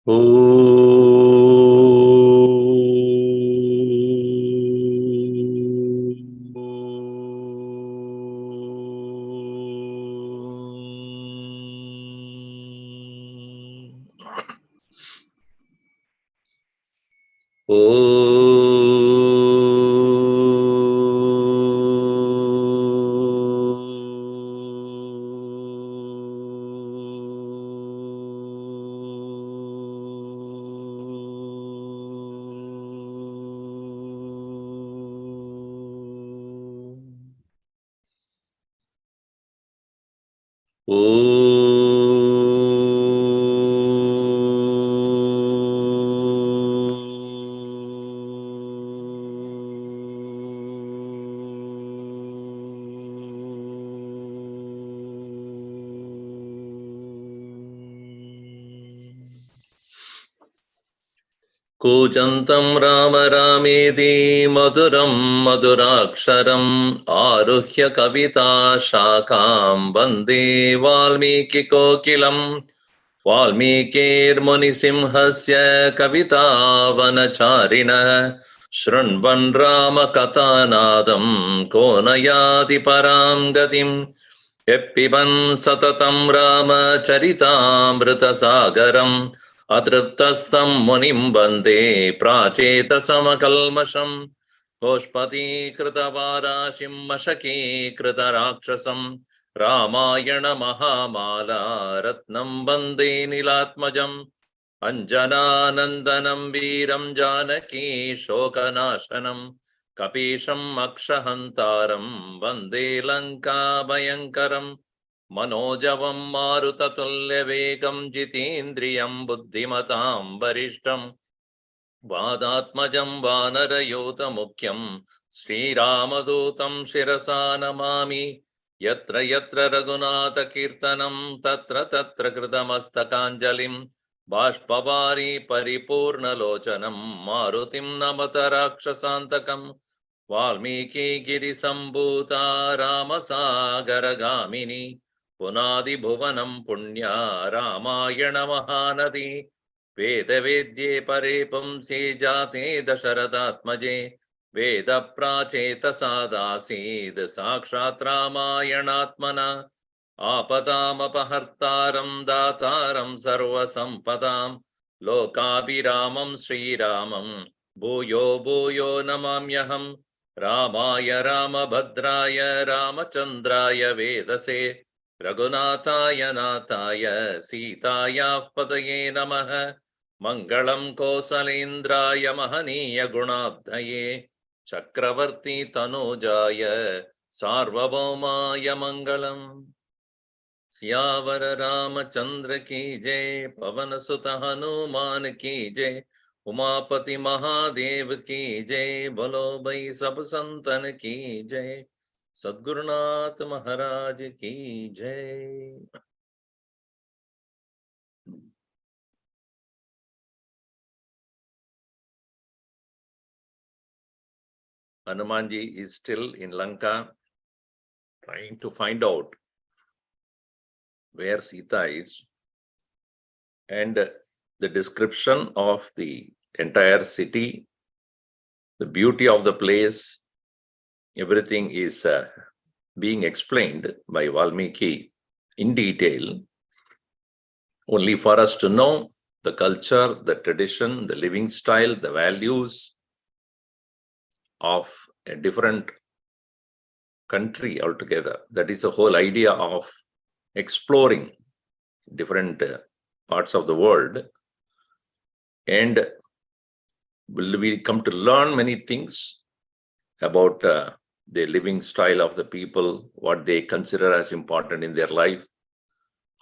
Om. कूजन्तं Ram रामेति मधुरं मधुराक्षरम् आरुह्य कविता शाखां वन्दे वाल्मीकि कोकिलम् वाल्मीकिर्मुनिसिंहस्य कवितावनचारिणः शृण्वन् रामकथानादं को न याति परां गतिम् यः पिबन् सततं रामचरितामृतसागरम् अतृप्तस्तं मुनिं वन्दे प्राचेतसमकल्मषम् गोष्पदीकृतवाराशिं मशकीकृतराक्षसं रामायण महामाला रत्नं वन्दे नीलात्मजम् अञ्जनानन्दनं वीरं जानकी शोकनाशनं कपीशम् अक्षहन्तारं वन्दे लङ्काभयङ्करम् मनोजवं मारुततुल्यवेगं जितेन्द्रियं बुद्धिमतां वरिष्ठं वादात्मजं वानरयूथमुख्यं श्रीरामदूतं शिरसा नमामि यत्र यत्र रघुनाथकीर्तनं तत्र तत्र कृतमस्तकाञ्जलिं बाष्पवारी परिपूर्णलोचनं मारुतिं नमत राक्षसान्तकम् वाल्मीकि गिरिसम्भूता रामसागरगामिनी पुनादिभुवनं पुण्या रामायण महानदी वेदवेद्ये परे पुंसे जाते दशरथात्मजे वेदप्राचेतसादासीद् साक्षात् रामायणात्मना आपदामपहर्तारं दातारं सर्वसम्पदां लोकाभिरामं श्रीरामं भूयो भूयो नमाम्यहम् रामाय रामभद्राय रामचन्द्राय वेदसे रघुनाथाय नाथाय सीतायाः पतये नमः मङ्गलं कौसलेन्द्राय महनीय गुणाब्धये चक्रवर्ती तनूजाय सार्वभौमाय मङ्गलम् सियावर रामचंद्र की जय पवन सुत हनुमान की जय उमापति महादेव की जय बोलो भाई सब संतन की जय सद्गुरुनाथ महाराज की जय। Hanumanji is still in Lanka trying to find out where Sita is, and the description of the entire city, the beauty of the place, everything is being explained by Valmiki in detail, only for us to know the culture, the tradition, the living style, the values of a different country altogether. That is the whole idea of exploring different parts of the world, and will we come to learn many things about the living style of the people, what they consider as important in their life,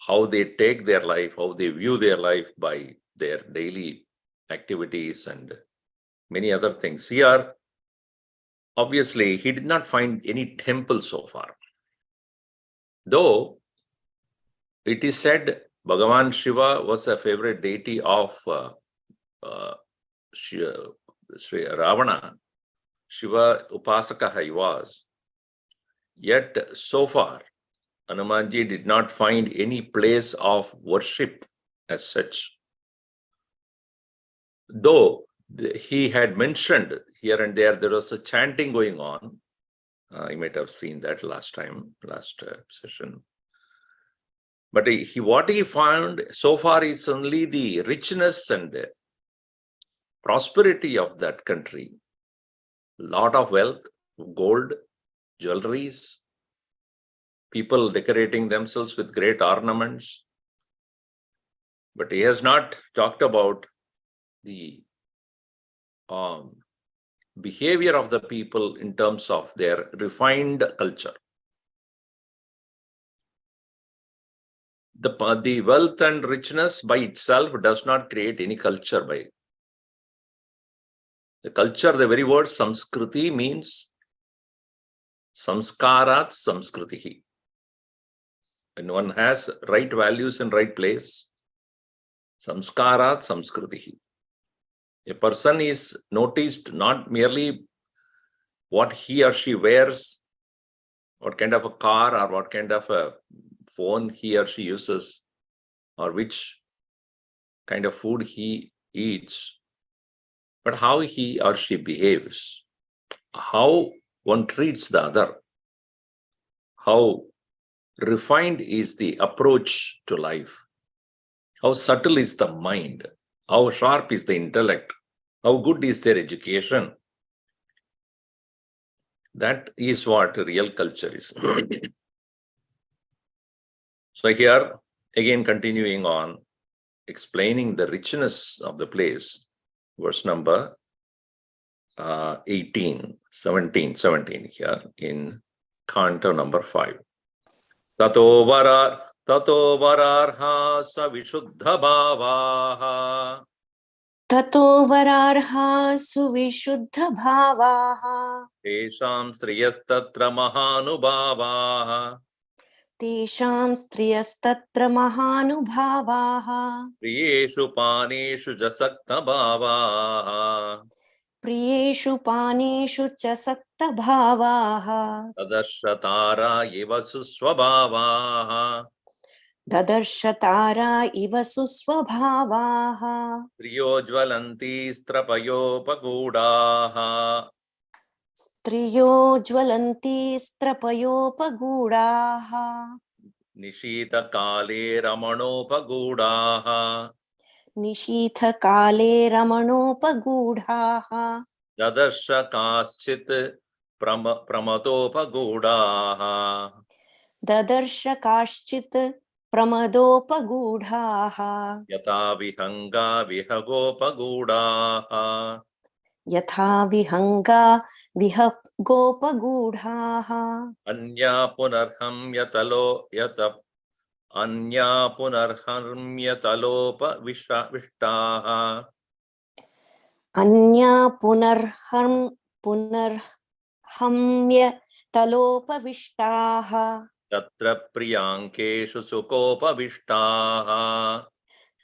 how they take their life, how they view their life by their daily activities and many other things. Here, obviously, he did not find any temple so far. Though it is said Bhagavan Shiva was a favorite deity of Sri Ravana. Shiva Upasaka he was. Yet so far, Hanumanji did not find any place of worship as such. Though he had mentioned here and there was a chanting going on. You might have seen that last session. But what he found so far is only the richness and prosperity of that country. Lot of wealth, gold, jewelries, people decorating themselves with great ornaments. But he has not talked about the behavior of the people in terms of their refined culture. The wealth and richness by itself does not create any culture. By the culture, the very word Samskriti means Samskarat Samskritihi. When one has right values in right place, Samskarat Samskritihi. A person is noticed not merely what he or she wears, what kind of a car or what kind of a phone he or she uses, or which kind of food he eats, but how he or she behaves, how one treats the other, how refined is the approach to life, how subtle is the mind, how sharp is the intellect, how good is their education. That is what real culture is. So here, again continuing on, explaining the richness of the place, verse number 17 here in canto number 5. Tato vararha sa vishuddha bhavaha. Tato vararha suvishuddha bhavaha. Tesham striyastatra mahanubhavaha. Tesham striyastatra mahanubhavaha. Priyeshu paneshu jasakta bhavaha. Priyeshu paneshu cha sakta bhavaha. Tadarshatara iva susvabhavaha. Dadarshatara iva susvabhavaha. Priyojvalanti strapayopagudaha. Striyo jvalanti strapayopagudaha. Nishita kale ramanopagudaha. Nishitha kale ramanopagudaha. Dadarsha kaschit pramatopagudaha. Dadarsha kaschit pramadopagudhaha. Yata vihanga vihagopagudaha. Yatha vihanga vihagopagudhaha. Anya punarham yatalopa vishtaha. Anya punarhamya talopavishtaha. Tatra priyankeshu sukopavishtaha.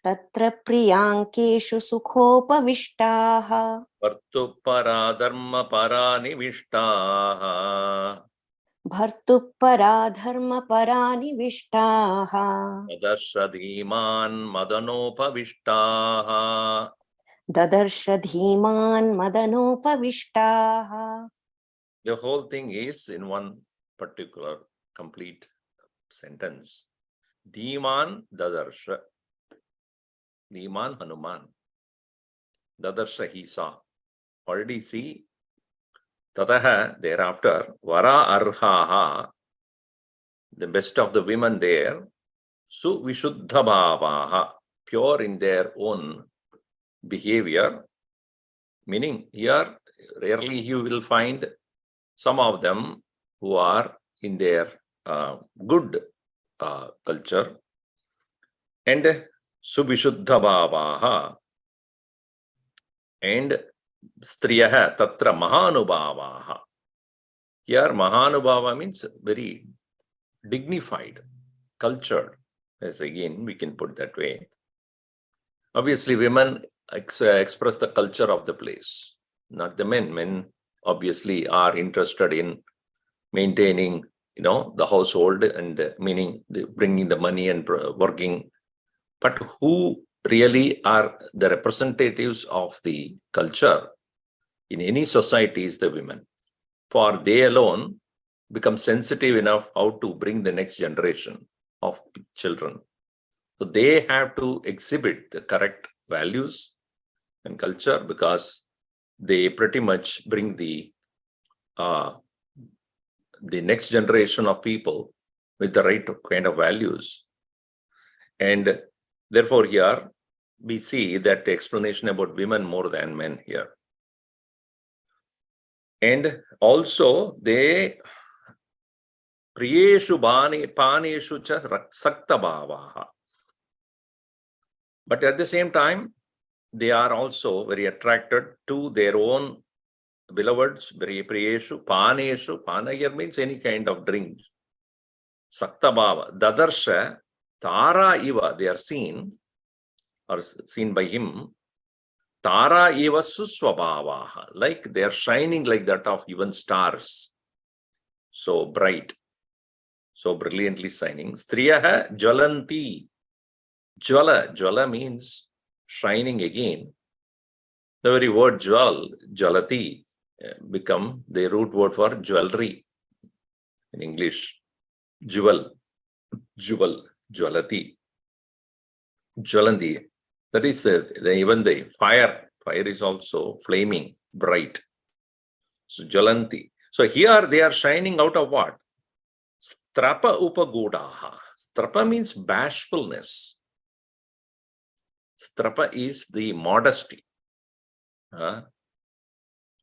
Tatra priyankeshu sukhopavishtaha. Vartu paradharma paranivishtaha. Bhartu paradharma paranivishtaha. Tadarsha dhiman madanopavishtaha. Dadarsha dhiman madanopavishtaha. The whole thing is in one particular complete sentence. Dhiman dadarsha. Dhiman Hanuman. Dadarsha he saw. What did he see? Tataha, thereafter, Vara Arhaha, the best of the women there, Su Vishuddha Bhavaha, pure in their own behavior. Meaning, here, rarely you will find some of them who are in their good culture. And Subhishuddha Bhavaha. And Striyaha Tatra Mahanubhavaha. Here, Mahanubhava means very dignified, cultured, as again we can put that way. Obviously, women express the culture of the place, not the men. Men obviously are interested in maintaining, the household and meaning bringing the money and working. But who really are the representatives of the culture in any society is the women. For they alone become sensitive enough how to bring the next generation of children. So they have to exhibit the correct values and culture, because they pretty much bring the next generation of people with the right kind of values. And therefore here we see that the explanation about women more than men here. And also they priyeshu paneshu cha sakta bhavaha. But at the same time, they are also very attracted to their own beloveds, very priyeshu paneshu. Pana here means any kind of drink. Sakta bhava. Dadarsha tara iva, they are seen or seen by him. Tara eva suswabhavaha, like they are shining like that of even stars. So bright, so brilliantly shining. Striyaha jwalanti. Jwala means shining again. The very word jwal, jwalati, become the root word for jewelry in English. Jewel, jwalati, jwalanti. That is even the fire. Fire is also flaming, bright. So jwalanti. So here they are shining out of what? Strapa upagodaha. Strapa means bashfulness. Strapa is the modesty.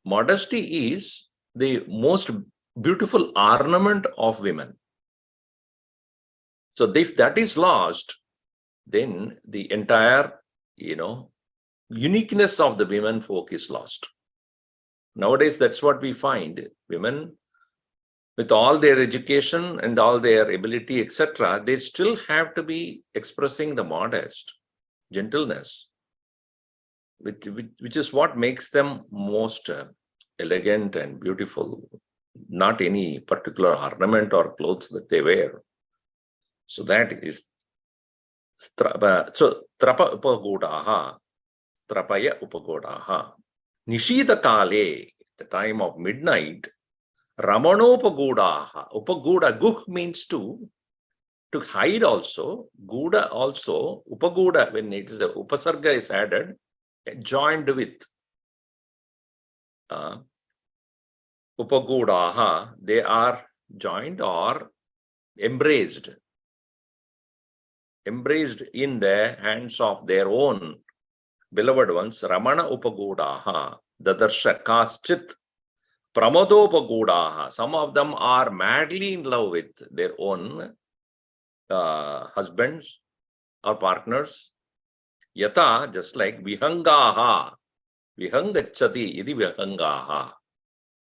Modesty is the most beautiful ornament of women. So if that is lost, then the entire, uniqueness of the women folk is lost. Nowadays, that's what we find. Women, with all their education and all their ability, etc., they still have to be expressing the modest, gentleness, which is what makes them most elegant and beautiful, not any particular ornament or clothes that they wear. So that is strapa. So trapa upagodaha, strapaya upagodaha. Nishida kale, the time of midnight, ramanopagodaha. Upagoda, guh means to hide also, guda also, upagoda, when it is the upasarga is added, joined with upagodaha, they are joined or embraced in the hands of their own beloved ones. Ramana upagodaha, dadarsha kaschit pramodopagodaha. Some of them are madly in love with their own husbands or partners. Yata, just like vihangaha, vihangachati idi vihangaha.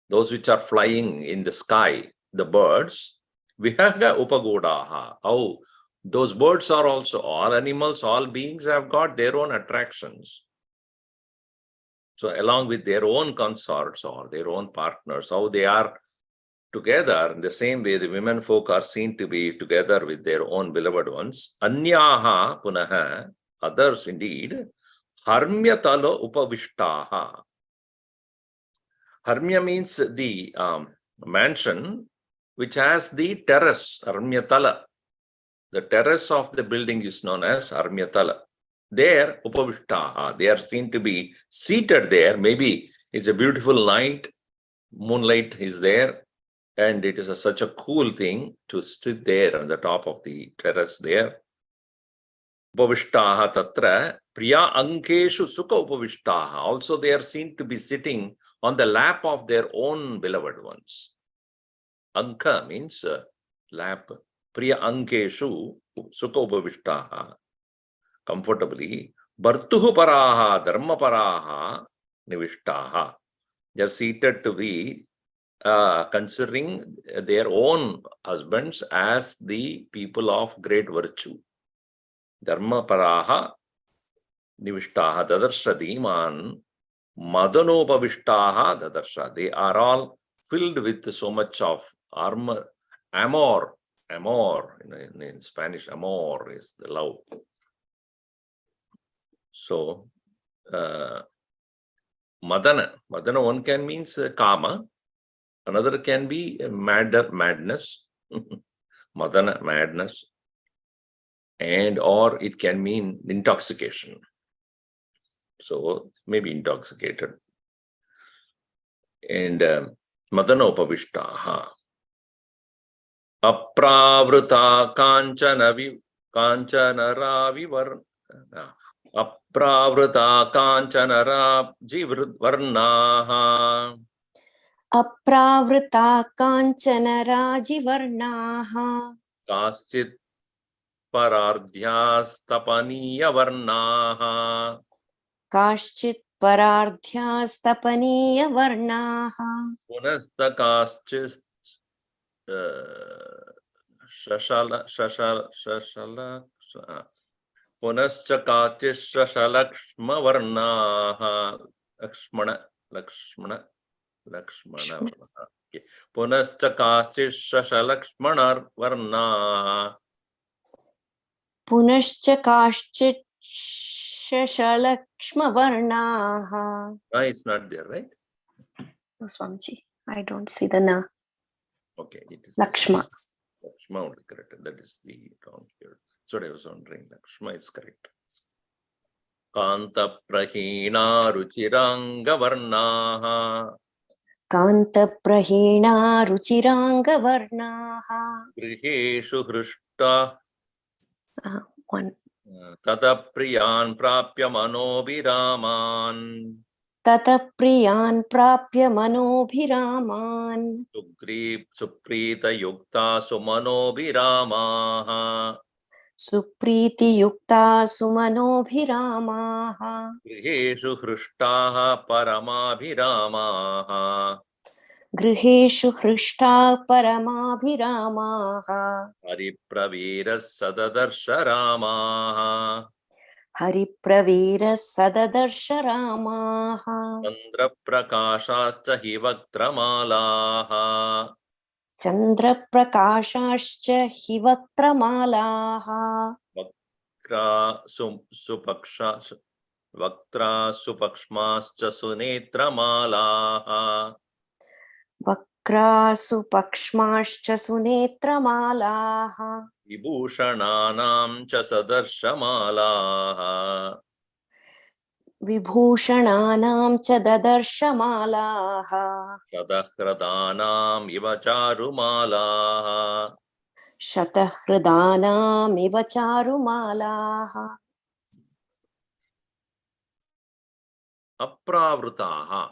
Those which are flying in the sky, the birds, vihanga upagodaha. How those birds are also, all animals, all beings have got their own attractions. So along with their own consorts or their own partners, how they are together in the same way the women folk are seen to be together with their own beloved ones. Anyaha punaha, others indeed, harmyatalo upavishtaha. Harmya means the mansion which has the terrace, harmyatala. The terrace of the building is known as harmyatala. There, upavishtaha, they are seen to be seated there. Maybe it's a beautiful night, moonlight is there, and it is such a cool thing to sit there on the top of the terrace there. Upavishtaha tatra priya ankeshu sukha upavishtaha. Also, they are seen to be sitting on the lap of their own beloved ones. Anka means lap. Priya ankeshu sukha upavishtaha. Comfortably. Bhartuhu paraha dharma paraha nivishtaha. They are seated to be considering their own husbands as the people of great virtue. Dharma paraha nivishtaha dadarsha dhiman madanopavishtaha dadarsha. They are all filled with so much of amor. In Spanish, amor is the love. So, Madana one can means Kama, another can be madness, Madana, madness, and or it can mean intoxication. So, maybe intoxicated. And Madana Upavishtaha. Apravruta kanchana Apravruta kanchana varnaha. Apravrita kanchana rajivarnaha. Kaschit parardhyastapaniya varnaha. Kaschit parardhyastapaniya varnaha. Punasta kaschit shashala Punascha kaschit shashalakshma varnaha. Lakshmana varnaha. Okay. Punascha kaschit shashalakshmanar varnaha. Punascha kaschit shashalakshma varnaha. It's not there, right? No, Swamiji, I don't see the na. Okay, it is Lakshma. Lakshma only correct. That is the wrong here. So I was wondering, Lakshma is correct. Kanta prahina ruchiranga varnaha. Kanta prahina ruchiranga varnaha. Griheshu hrushta One. tata priyan prapya manobhiraman. Tata priyan prapya manobhiraman. Sugrip suprita yukta sumanobhiramaha. Supriti yukta sumanobhiramaha. Griheshu hrushtaha paramabhiramaha. Griheshu hrushta paramabhiramaha. Haripravira sadadarsha ramaha. Haripravira sadadarsha ramaha. Chandra prakashascha hi vaktramalaha. Chandra prakashascha hi vaktramalaha. Vaktra supakshmascha sunetramalaha. Vakrasu pakshmascha sunetramalaha. Vibhushananam cha sadarshamalaha. Vibhushananam cha dadarshamalaha. Shadahradanam iva charumalaha. Shatahridanam iva charumalaha. Apravrutaha.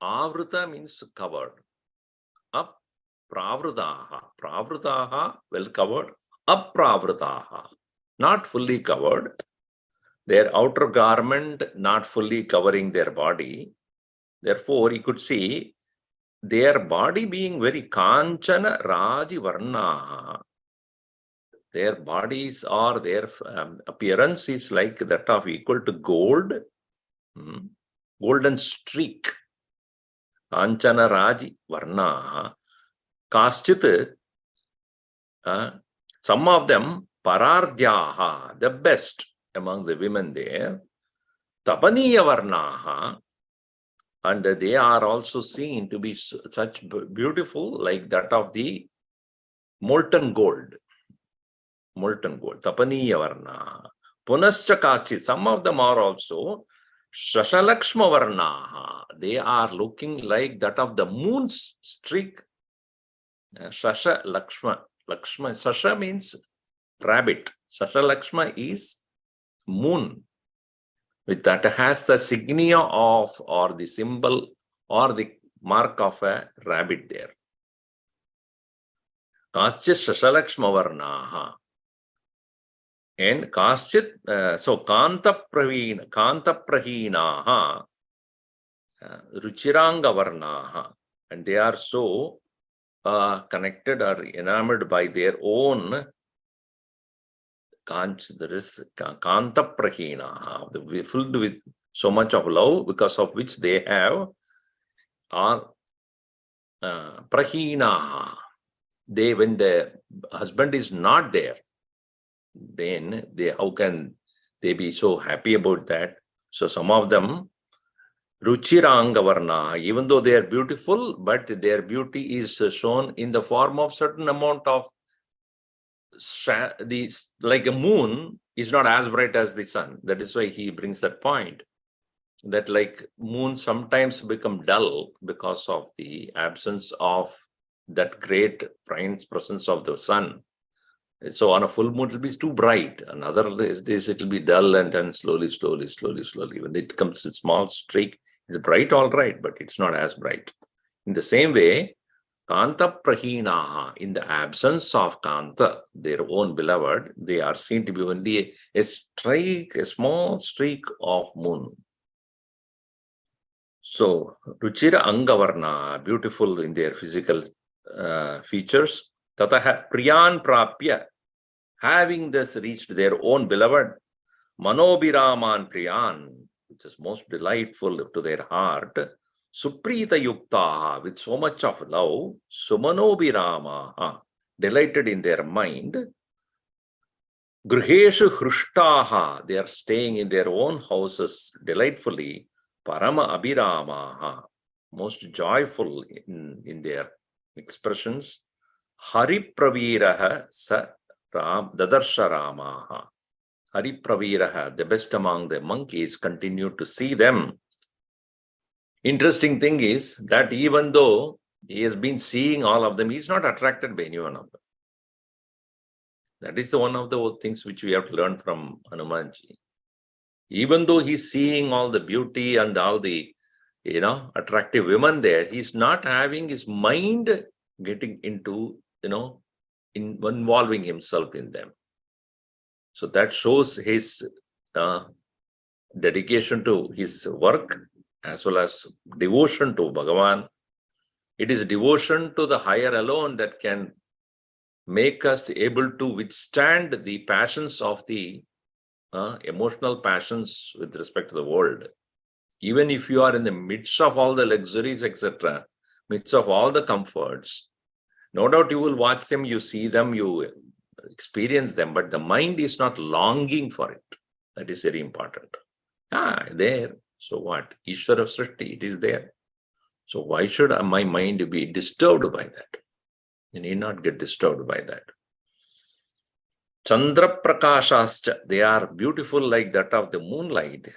Avruta means covered. Apravrutaha. Pravrutaha, well covered. Apravrutaha, not fully covered. Their outer garment not fully covering their body. Therefore, you could see their body being very kanchana raji varna. Their bodies or their appearance is like that of equal to gold, golden streak. Kanchana raji varna. Kaschit, some of them parardhyaha, the best among the women there, tapaniya varnaha, and they are also seen to be such beautiful like that of the molten gold, tapaniya varnaha. Punascha kaschit, some of them are also shashalakshma varnaha, they are looking like that of the moon's streak. Shasha Lakshma. Sasha means rabbit. Sasha Lakshma is moon. With that has the signia of or the symbol or the mark of a rabbit there. Kaschit Shashalakshma Varnaha. And Kaschit, so Kanta Prahinaha, Ruchiranga Varnaha. And they are so connected or enamored by their own there is Kanta Prahina, filled with so much of love, because of which they have are Prahina. They, when the husband is not there, then they they be so happy about that. So some of them, Ruchirangavarna, even though they are beautiful, but their beauty is shown in the form of certain amount of like a moon is not as bright as the sun. That is why he brings that point, that like moon sometimes become dull because of the absence of that great presence of the sun. So on a full moon, it will be too bright. Another days it will be dull, and then slowly. When it comes to small streak, it's bright, all right, but it's not as bright. In the same way, Kanta Prahinaha, in the absence of Kanta, their own beloved, they are seen to be only a streak, a small streak of moon. So, Ruchira Angavarna, beautiful in their physical features. Tataha Priyan Prapya, having thus reached their own beloved, Manobiraman Priyan, which is most delightful to their heart, Suprita Yuktaha, with so much of love, Sumanobiramaha, delighted in their mind, Gruheshu Hrushtaha, they are staying in their own houses delightfully, Parama Abhiramaha, most joyful in their expressions, Haripraviraha Sa Dadarsha Ramaha. Haripraviraha, the best among the monkeys, continued to see them. Interesting thing is that even though he has been seeing all of them, he is not attracted by any one of them. That is one of the things which we have to learn from Hanumanji. Even though he's seeing all the beauty and all the, attractive women there, he's not having his mind getting into, involving himself in them. So that shows his dedication to his work as well as devotion to Bhagavan. It is devotion to the higher alone that can make us able to withstand the passions of the emotional passions with respect to the world. Even if you are in the midst of all the luxuries, etc., midst of all the comforts, no doubt you will watch them, you see them, you experience them, but the mind is not longing for it. That is very important. There. So what? Ishvara Srishti, it is there. So why should my mind be disturbed by that? You need not get disturbed by that. Chandra Prakashascha, they are beautiful like that of the moonlight.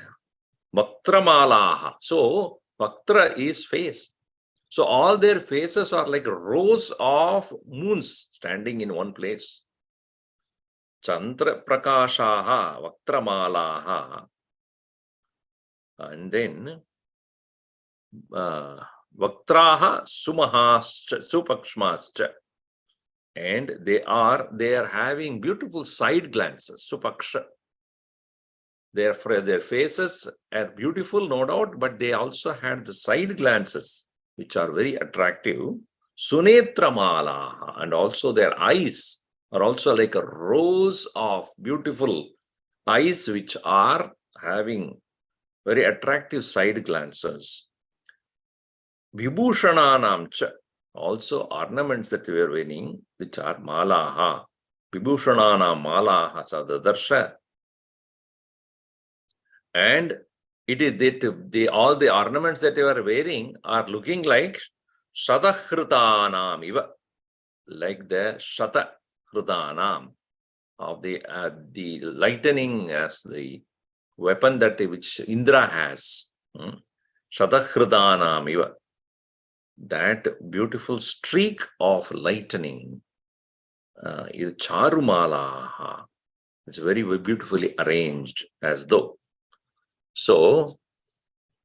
Vaktra So Vaktra is face. So all their faces are like rows of moons standing in one place. Chandra Prakashaha, Vaktra and then Vaktraha Sumahascha, Supakshmascha. And they are having beautiful side glances, Supaksha. Their faces are beautiful, no doubt, but they also had the side glances, which are very attractive. Sunetramala, and also their eyes are also like a rows of beautiful eyes, which are having very attractive side glances. Vibhushananam cha, also ornaments that we are wearing, which are malaha. Vibhushananam malaha sadadarsha. And it is that all the ornaments that you are wearing are looking like Shatakhritanam iva, like the Shatakhritanam of the lightning as the weapon that which Indra has. Shatakhritanam iva. That beautiful streak of lightning is Charumala. It's very, very beautifully arranged as though. So,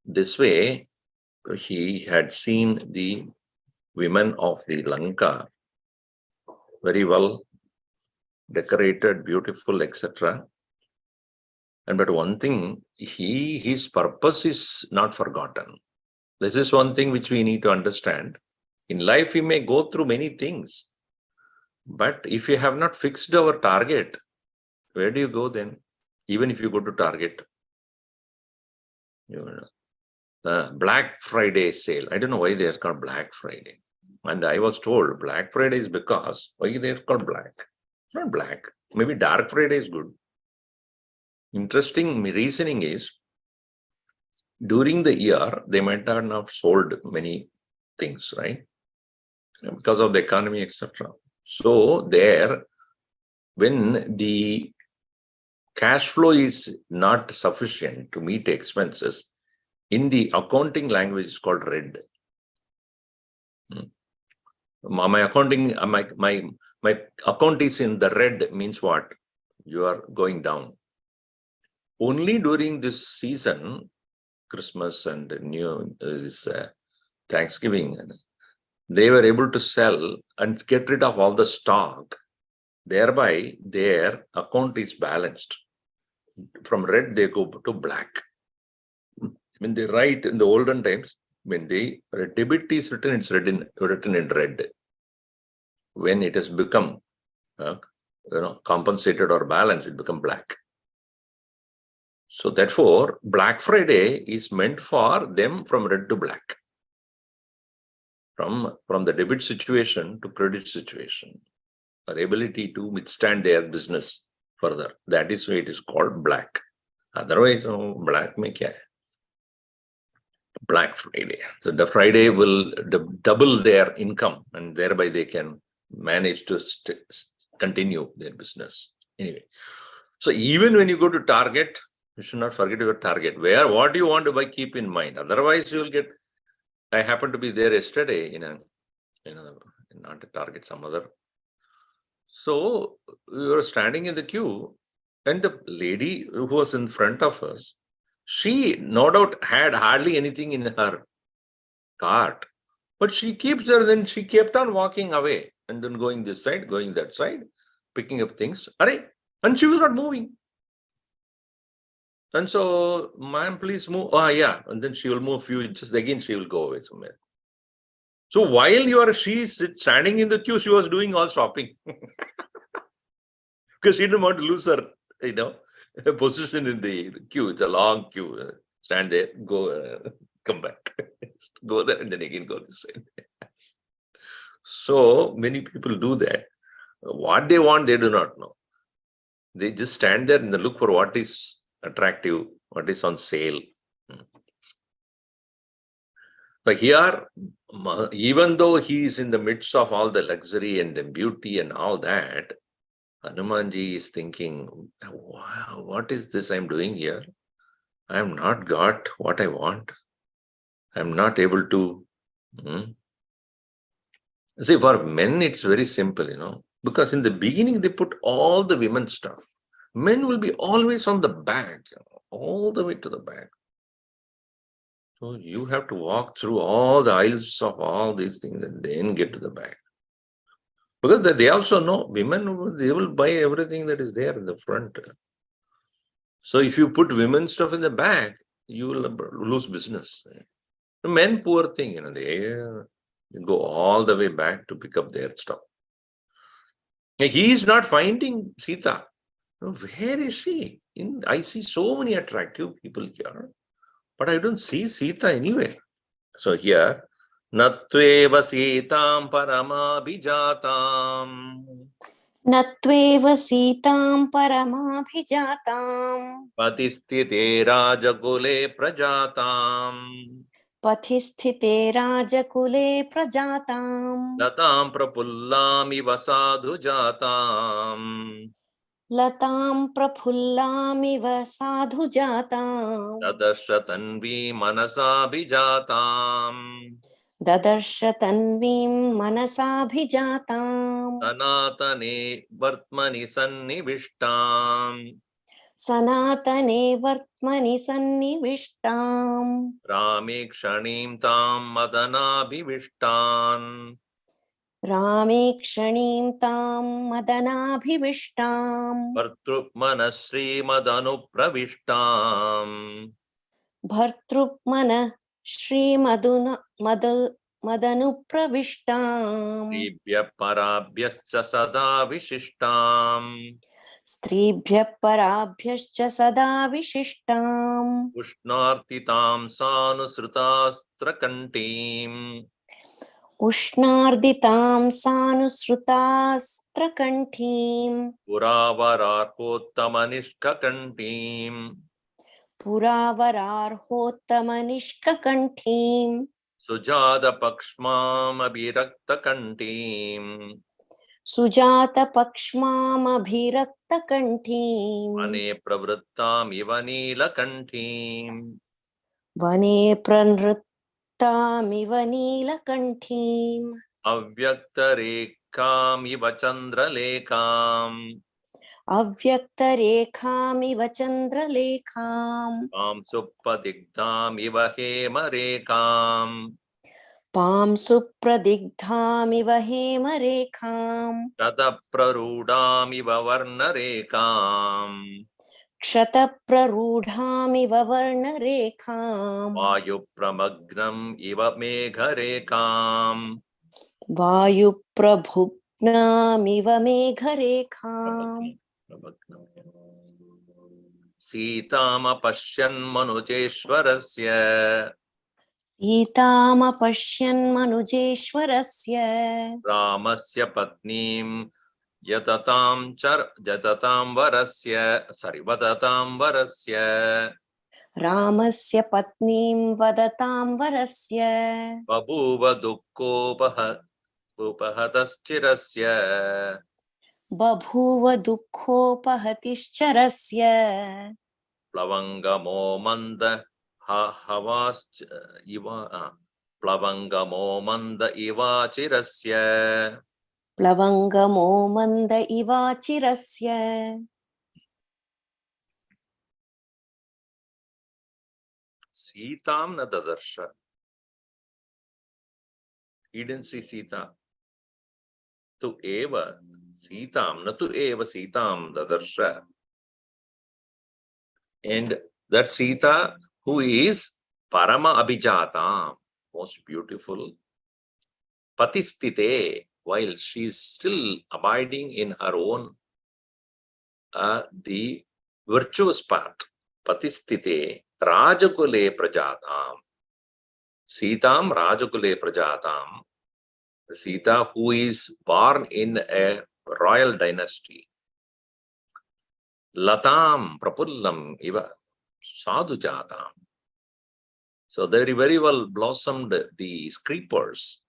this way, he had seen the women of the Lanka very well decorated, beautiful, etc. But one thing, his purpose is not forgotten. This is one thing which we need to understand. In life, we may go through many things. But if you have not fixed our target, where do you go then? Even if you go to Target. Black Friday sale. I don't know why they are called Black Friday. And I was told Black Friday is because, why they are called black? It's not black. Maybe Dark Friday is good. Interesting reasoning is, during the year, they might not have sold many things, right? Because of the economy, etc. So there, when the cash flow is not sufficient to meet expenses, in the accounting language, it's called red. My accounting, my account is in the red means what? You are going down. Only during this season, Christmas and Thanksgiving, they were able to sell and get rid of all the stock. Thereby, their account is balanced. From red, they go to black. When they write in the olden times, when the debit is written, it's written in red. When it has become compensated or balanced, it becomes black. So therefore, Black Friday is meant for them from red to black. From the debit situation to credit situation, or ability to withstand their business further. That is why it is called black. Otherwise, black mein kya hai? Black Friday. So the Friday will double their income, and thereby they can manage to continue their business. Anyway, so even when you go to Target, you should not forget your target. What you want to buy, keep in mind. Otherwise, you will get. I happened to be there yesterday not a Target, some other. So we were standing in the queue, and the lady who was in front of us, she no doubt had hardly anything in her cart, but she keeps there. Then she kept on walking away and then going this side, going that side, picking up things. And she was not moving. And so, ma'am, please move. Yeah. And then she will move a few inches. Again, she will go away somewhere. So while she is standing in the queue, she was doing all shopping. Because she didn't want to lose her, position in the queue. It's a long queue. Stand there, go, come back. Go there and then again go this side. So many people do that. What they want, they do not know. They just stand there and they look for what is attractive, what is on sale. But here, even though he is in the midst of all the luxury and the beauty and all that, Hanumanji is thinking, wow, what is this I'm doing here? I am not got what I want. I'm not able to. See, for men, it's very simple, because in the beginning, they put all the women stuff. Men will be always on the back, all the way to the back. So you have to walk through all the aisles of all these things and then get to the back. Because they also know women, they will buy everything that is there in the front. So if you put women's stuff in the back, you will lose business. The men, poor thing, they go all the way back to pick up their stuff. He is not finding Sita. Where is she? I see so many attractive people here, but I don't see Sita anywhere. So here, Natveva Sitam Paramabhijatam. Natveva Sitam Paramabhijatam. Patisthite Rajakule Prajatam. Patisthite Rajakule Prajatam. Latam Prapullamiva Sadhu Jatam. Latam Prapullamiva Sadhu Jatam. Dadarsha Tanvi Manasabhijatam. Dadarsha Tanvim Manasabhijatam. Sanatane Vartmani Sannivishtam. Sanatane Vartmani Sannivishtam. Rame Kshanim Tam Madanabhivishtan. Rame Kshanim Tam Madanabhivishtam. Bhartrupmana Srimadhanupravishtam. Bhartrupmana Madanupravishtam. Stribhya Parabhyascha Sada Vishishtam. Stribhya Parabhyascha Sada Vishishtam. Ushnartitam Sanusrutastra Kantim. Ushnarditam sanusrutastrakanthim Puravararhottamanishkakantim Puravararhottamanishkakanthim Sujata Pakshmam Abhiraktakantim Sujata Pakshmam Abhiraktakanthim Vane Pravrittam Ivanilakantim Vane Pranrittam Ivanilakanthim Avyaktarekam Iva Chandralekam Avyaktarekham Iva Chandralekham Am Suppadigdam Iva Hemarekam Pam Supradigdham Iva Hemarekham Tataprarudam Iva Varnarekam Kshatraprarudham Iva Varnarekham Vayu Pramagnam Iva Megharekam Vayu Prabhugnam Iva Megharekham Sitama Pashyan Manujeshwarasya Sitama Pashyan Manujeshwarasya Ramasya Patnim Yatatam Vatatam Varasya Ramasya Patnim Vadatam Varasya Babuva Dukkopahatasthirasya Babhuva Dukkhopahatischarasya Plavangamo Manda Havas Iva Plavangamo Manda Iva Chirasya Plavangamo Manda Iva Chirasya Sitam Nadadarsha. He didn't see Sita. Tu eva Sitam, Natu eva Sitam Dadarsha. And that Sita, who is Parama Abhijatam, most beautiful, Patistite, while she is still abiding in her own, the virtuous path, Patistite, Rajakule Prajatam, Sitam Rajakule Prajatam, Sita who is born in a royal dynasty, Latam Prapullam Iva Sadhujatam. So they very well blossomed these creepers.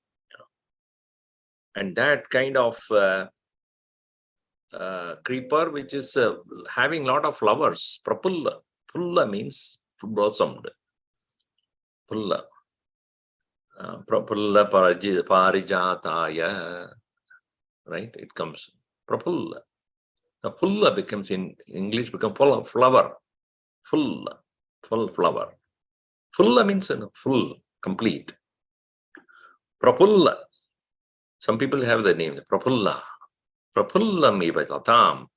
And that kind of creeper which is having lot of flowers, Prapulla. Pulla means blossomed. Pulla. Prapulla Parijataya. Right? It comes. Prapulla. The pulla becomes in English become full of flower. Full flower. Fulla means full, complete. Prapulla. Some people have the name Prapulla. Prapullam eva jatam.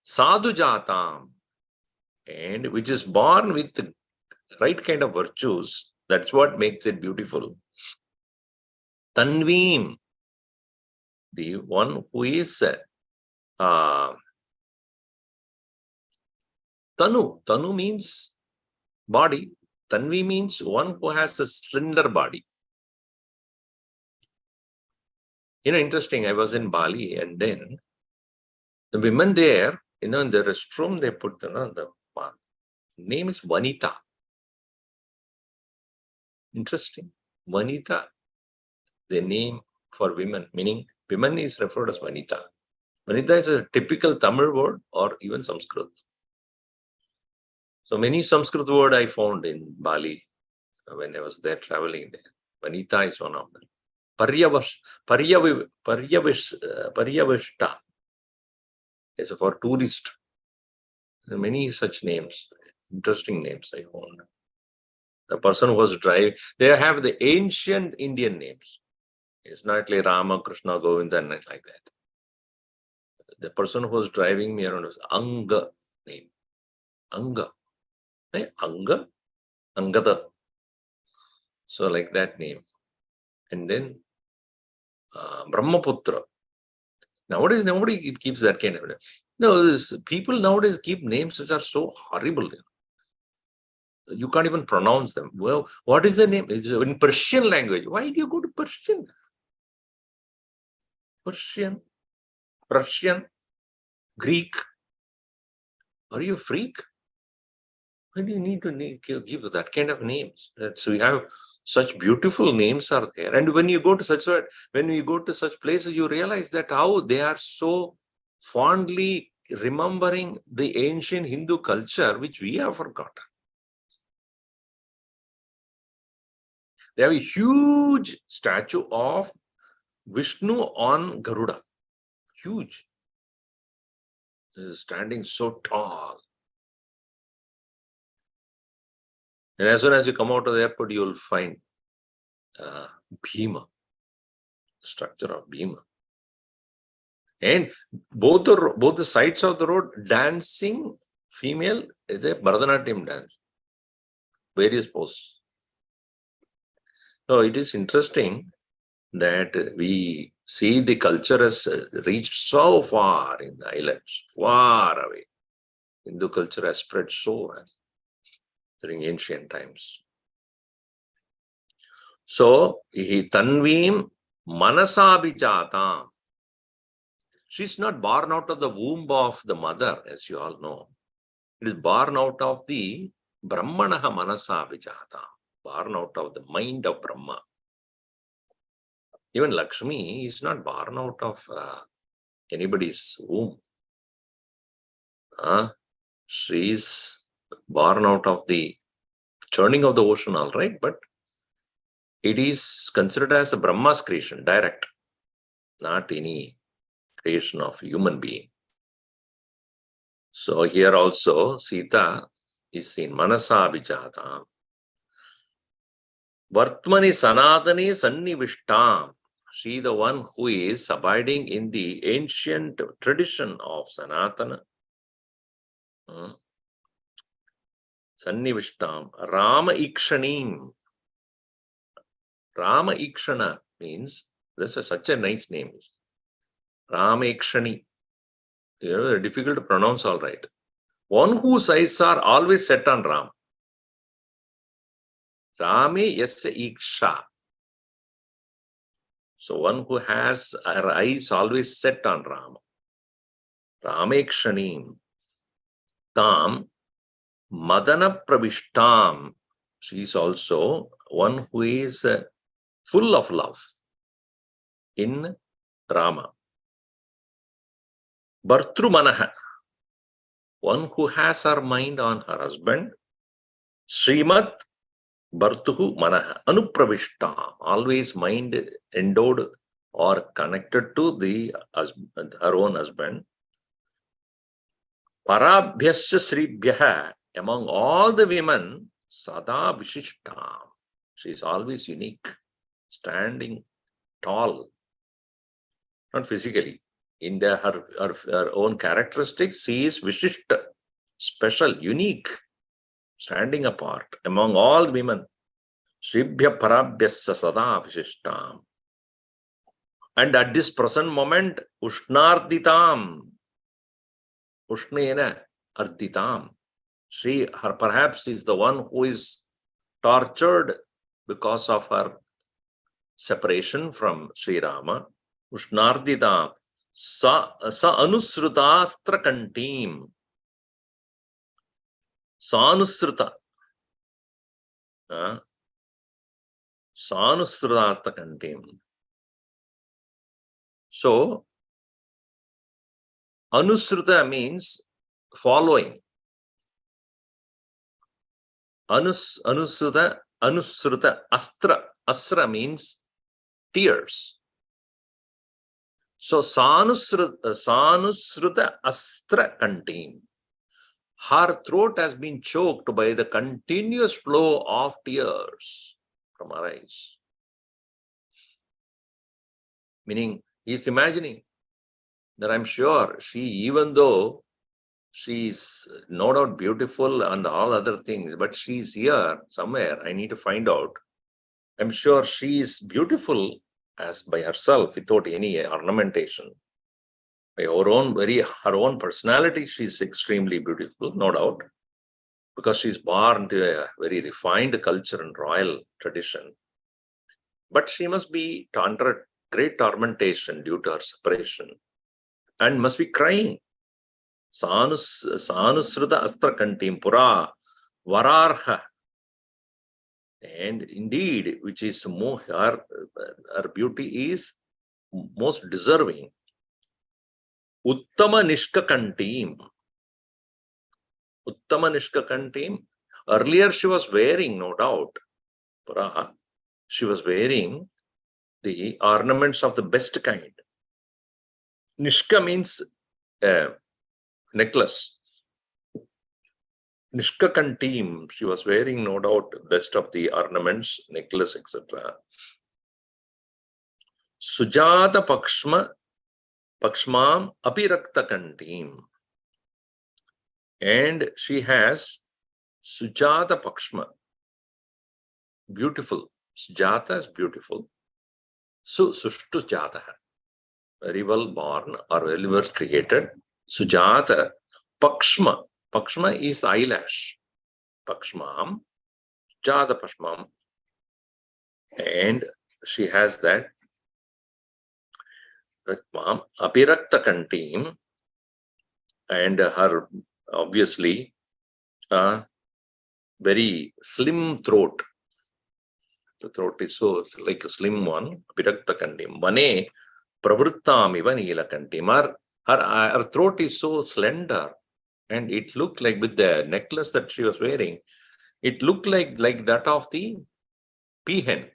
Sadhu jatam. And which is born with the right kind of virtues. That's what makes it beautiful. Tanveem. The one who is Tanu. Tanu means body. Tanvi means one who has a slender body. Interesting, I was in Bali and then the women there, in the restroom, they put the name is Vanita. Interesting. Vanita, the name for women, meaning women is referred as Vanita. Vanita is a typical Tamil word or even Sanskrit. So many Sanskrit words I found in Bali when I was there traveling there. Vanita is one of them. Paryavishta is for tourist. There are many such names, interesting names I found. The person who was driving, they have the ancient Indian names. It's not like Rama, Krishna, Govinda, and like that. The person who was driving me around was Anga name. Anga. Anga? Angada. So like that name. And then Brahmaputra. Nowadays, nobody keeps that kind of name. No, people nowadays keep names which are so horrible. You can't even pronounce them. Well, what is the name? It's in Persian language. Why do you go to Persian? Persian, Greek. Are you a freak? Why do you need to give that kind of names? So we have such beautiful names are there. And when you go to such places, you realize that how they are so fondly remembering the ancient Hindu culture, which we have forgotten. They have a huge statue of Vishnu on Garuda. Huge. This is standing so tall. And as soon as you come out of the airport, you will find Bhima, the structure of Bhima. And both the sides of the road, dancing female is a Bharatanatyam dance. Various poses. So it is interesting that we see the culture has reached so far in the islands, far away. Hindu culture has spread so well during ancient times. So, Tanvim Manasabhijatam. She's not born out of the womb of the mother, as you all know. It is born out of the Brahmanaha Manasabhijatam, born out of the mind of Brahma. Even Lakshmi is not born out of anybody's womb. She is born out of the churning of the ocean, all right, but it is considered as a Brahma's creation, direct, not any creation of human being. So here also Sita is seen Manasa Abhijatam. Vartmani Sanatani Sannivishtam. She the one who is abiding in the ancient tradition of Sanatana. Sannivishtam. Rama Ikshanim. Rama Ikshana means, this is such a nice name. Rama Ikshani. Difficult to pronounce, all right. One whose eyes are always set on Ram. Rame yasya iksha. So one who has her eyes always set on Rama. Ramekshanim. Tam Madana Pravishtam. She is also one who is full of love in Rama. Bhartrumanaha. One who has her mind on her husband. Srimat Bhartuhu Manaha. Anupravishtam. Always mind endowed or connected to the husband, her own husband. Parabhyasya Sribhyaha. Among all the women, Sada Vishishtam. She is always unique, standing tall, not physically. In her own characteristics, she is Vishishta, special, unique, standing apart among all the women. Sribhya Parabhyasya Sada Vishishtam. And at this present moment, Ushnarditam. Ushnena Arditam. She, her perhaps is the one who is tortured because of her separation from Sri Rama. Ushnardita sa anusruta astra kantim. Sa anusruta. Sa anusruta astra kantim. So, anusruta means following. Anusruta astra means tears. So sanusruta astra kantim. Her throat has been choked by the continuous flow of tears from her eyes. Meaning, he is imagining that I'm sure she, even though she is no doubt beautiful and all other things, but she's here somewhere. I need to find out. I'm sure she is beautiful as by herself without any ornamentation. By her own personality, she's extremely beautiful, no doubt. because she's born to a very refined culture and royal tradition. But she must be under great tormentation due to her separation and must be crying. Sanusruta astra kantim pura vararha. And indeed, which is more, her beauty is most deserving. Uttama nishka kantim. Uttama nishka kantim. Earlier she was wearing, no doubt, pura, she was wearing the ornaments of the best kind. Nishka means necklace. Nishka kantim, she was wearing, no doubt, best of the ornaments, necklace, etc. Sujata pakshmam apirakta kantim. And she has Sujata pakshma. Beautiful. Sujata is beautiful. Sushtu jataha. Very well born or very well created. Sujata pakshma. Pakshma is eyelash. Pakshmam. Sujata pakshmam. And she has that. Apirakta kantim. And her, obviously, very slim throat. The throat is so like a slim one. Apirakta kantim. Vane pravrittam iva nila kantim. Her throat is so slender, and it looked like, with the necklace that she was wearing, it looked like that of the peahen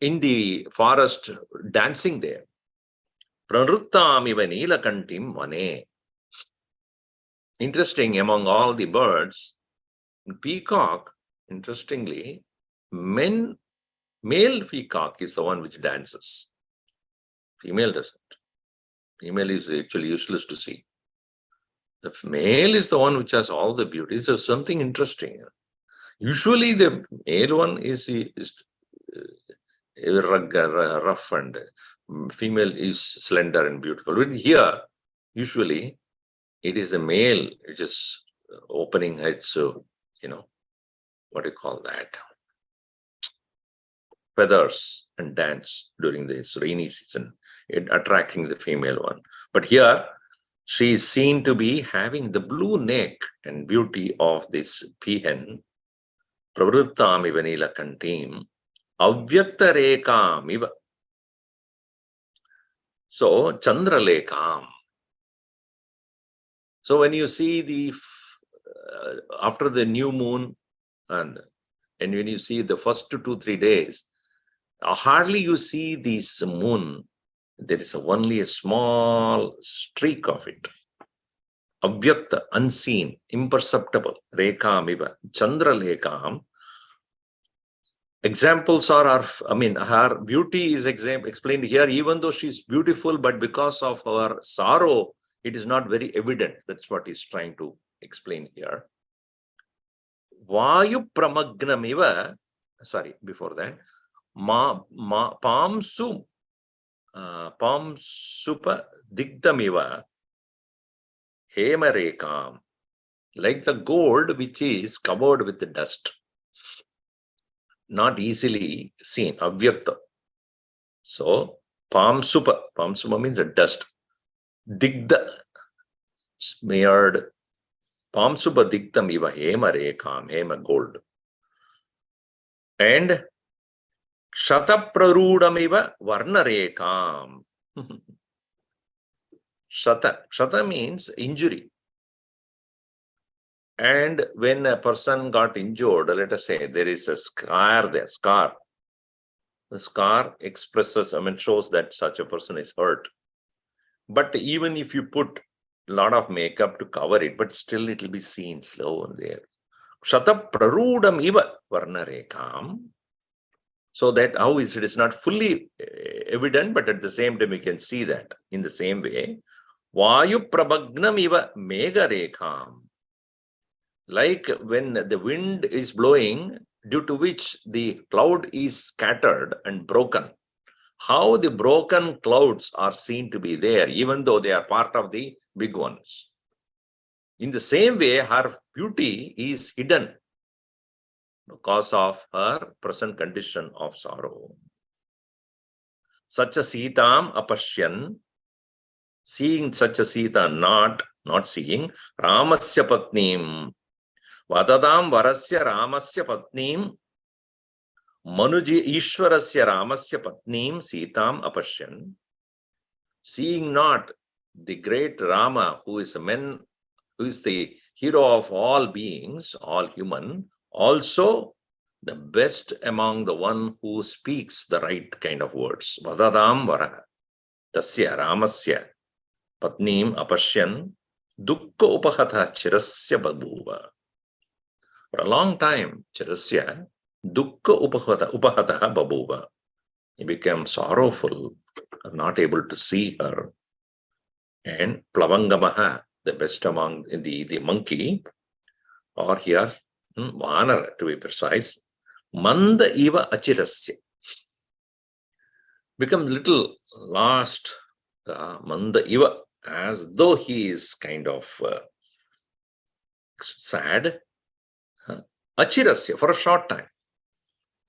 in the forest dancing there. Pravrittam iva nila kantim vane. Interesting, among all the birds, peacock, interestingly, male peacock is the one which dances. Female doesn't. Female is actually useless to see. The male is the one which has all the beauty. So something interesting. Usually the male one is rough, and female is slender and beautiful. But here, usually, it is the male which is opening its, what do you call that? Feathers and dance during this rainy season, attracting the female one. But here, she is seen to be having the blue neck and beauty of this peahen. Pravrittam iva nila kantim, avyakta rekam iva. So, Chandra lekam. So, when you see after the new moon, and when you see the first 2-3 days, hardly you see this moon. There is only a small streak of it. Avyakta, unseen, imperceptible. Rekam iva. Chandra lekam. Examples are, her beauty is explained here, even though she's beautiful, but because of her sorrow, it is not very evident. That's what he's trying to explain here. Vayu pramagnamiva, before that, Pamsupa digdamiva hemarekam, like the gold which is covered with the dust, not easily seen, avyakta. So, Pamsupa means a dust. Digda, smeared. Pamsupa digdam iva hemarekam, hema gold. And Shataprarudamiva varnarekam. Shata means injury. And when a person got injured, let us say there is a scar there, The scar expresses, shows that such a person is hurt. But even if you put a lot of makeup to cover it, but still it will be seen slow and there. Shataprarudamiva varnarekam. So that how is it is not fully evident, but at the same time we can see that. In the same way, Vayu prabhagnam iva mega rekham. Like when the wind is blowing, due to which the cloud is scattered and broken. How the broken clouds are seen to be there, even though they are part of the big ones. In the same way, her beauty is hidden because of her present condition of sorrow. Such a Sitam apashyan, seeing such a Sita, not seeing, Ramasya Patnim, Vadadam Varasya Ramasya Patnim, Manuji Ishwarasya Ramasya Patnim, Sitam apashyan, seeing not the great Rama, who is the hero of all beings, all human, also the best among the one who speaks the right kind of words. Vadadam Varaha, Tasya Ramasya Patnim apashyan, Dukkha upahata chirasya babhuva. For a long time, chirasya, Dukkha upahata babhuva. He became sorrowful, not able to see her. And Plavangamaha, the best among the monkey, or here, Vanar to be precise, Manda iva achirasya, become little lost, Manda iva, as though he is kind of sad. Achirasya, for a short time.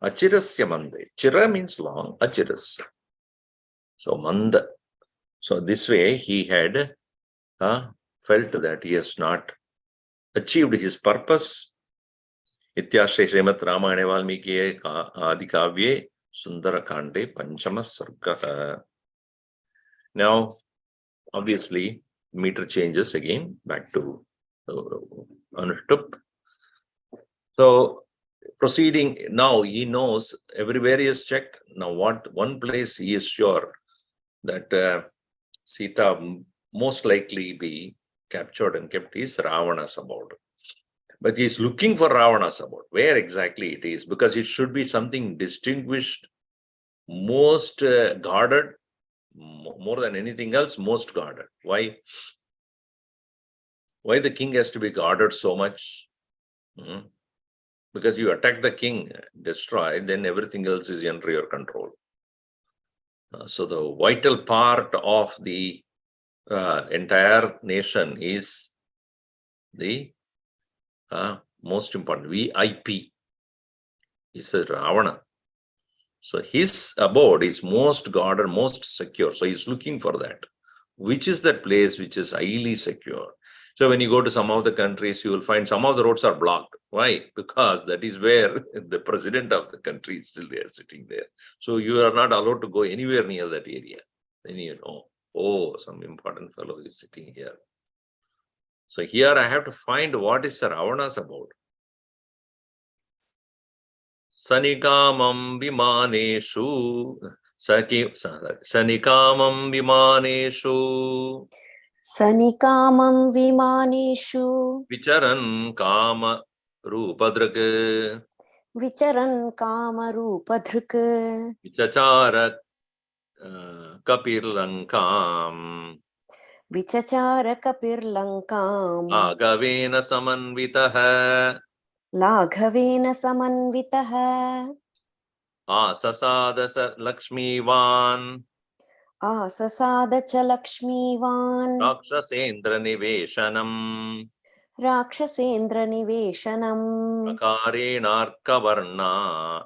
Achirasya manda. Chira means long, achirasya. So manda. So this way he had felt that he has not achieved his purpose. Ityashre Srimad Ramayana Valmiki Adikavye Sundara Kande Panchama Sarga. Now, obviously, meter changes again back to Anushtup. So, proceeding now, he knows everywhere he is checked. Now, one place he is sure that Sita most likely be captured and kept is Ravana's abode. But he is looking for Ravana's abode. Where exactly it is? Because it should be something distinguished, most guarded, more than anything else, most guarded. Why? Why the king has to be guarded so much? Because you attack the king, destroy, then everything else is under your control. So the vital part of the entire nation is the most important, VIP, is Ravana. So his abode is most guarded, most secure. So he's looking for that. Which is that place which is highly secure? So when you go to some of the countries, you will find some of the roads are blocked. Why? Because that is where the president of the country is still there, sitting there. So you are not allowed to go anywhere near that area. Then you know, oh, some important fellow is sitting here. So here I have to find what is the Ravana's abode. Sanikamam vimaneshu, Sanikamam vimaneshu, Sanikamam vimaneshu, Vicharan kama rupadrak, Vicharan kama rupadhruk, Vichachara kapirlankam, Vichachara kapirlankam, Agavena samanvitaha, Laghavena samanvitaha, Asasada lakshmivan, Asasada cha lakshmivan, Rakshasendra niveshanam, Rakshasendra niveshanam. Prakarenarkavarna.